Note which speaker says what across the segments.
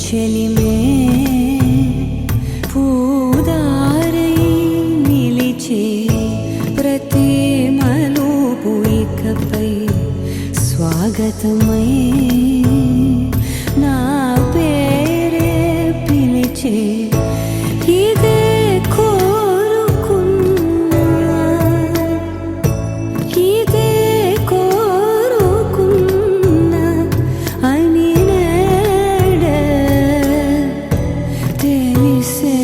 Speaker 1: చెలిమే పూదారై నిలిచే ప్రతి మలుపు ఇకపై స్వాగతమై నా పేరే పిలిచే ఇదే కోరుకున్నా ఇదే కోరుకున్నా అని నేడే తెలిసే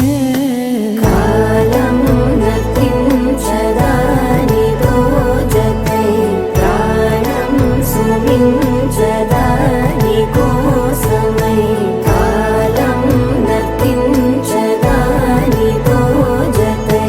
Speaker 1: కాలం నతించదానిదో జతై ప్రాణం సుమించదాని కోసమై కాలం నతించదానిదో జతై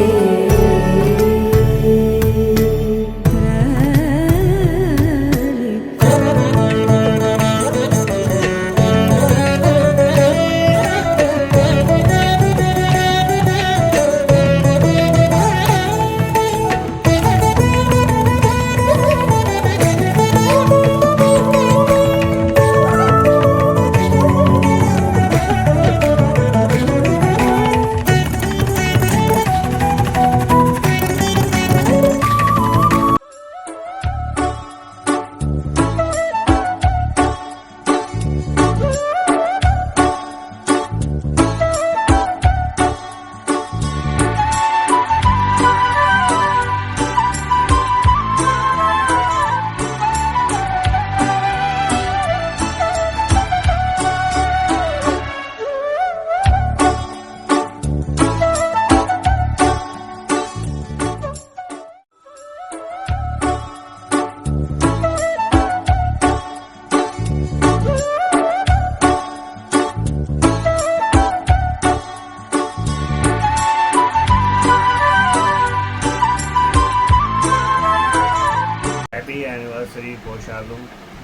Speaker 2: Happy anniversary, Poshalu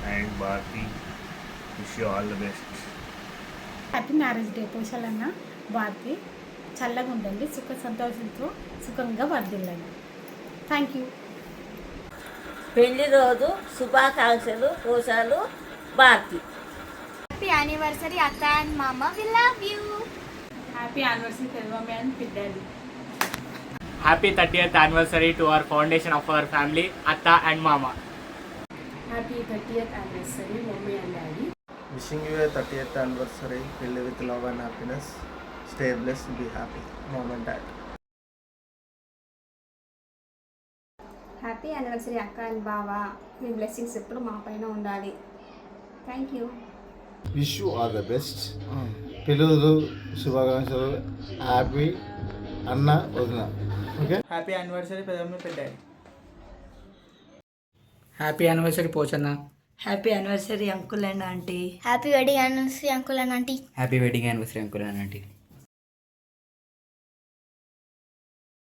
Speaker 2: and Bharti. Wish you all the best.
Speaker 3: Happy marriage day పోషాలన్న భారతి చల్లగా ఉండండి సుఖ సంతోషంతో సుఖంగా వర్ధిల్లండి. Thank you.
Speaker 4: పెళ్లి రోజు శుభాకాంక్షలు పోషాలు భారతి.
Speaker 5: హ్యాపీ యానివర్సరీ అత్త అండ్ మామ, we love you.
Speaker 3: Happy anniversary తెల్వమ్మ అండ్ పిడ్డాడి.
Speaker 6: Happy 30th anniversary to our foundation of our family, Atta and Mama.
Speaker 3: Happy 30th anniversary mummy and daddy.
Speaker 7: Wishing you a 30th anniversary filled with love and happiness. Stay blessed, be happy, mom and dad.
Speaker 5: Happy anniversary అక్క and బావ, మీ blessings ఎప్పుడు మా పైన ఉండాలి. Thank you.
Speaker 8: Wish you all the best. పిల్లలు శుభాకాంక్షలు. Happy అన్న వదిన. ఓకే.
Speaker 9: హ్యాపీ యానివర్సరీ పెద్దమ్మ పెద్దాడి.
Speaker 6: Happy anniversary, Pochana.
Speaker 1: Happy anniversary uncle and aunty.
Speaker 5: Happy wedding anniversary uncle and aunty.
Speaker 6: Happy wedding anniversary, Uncle and Auntie.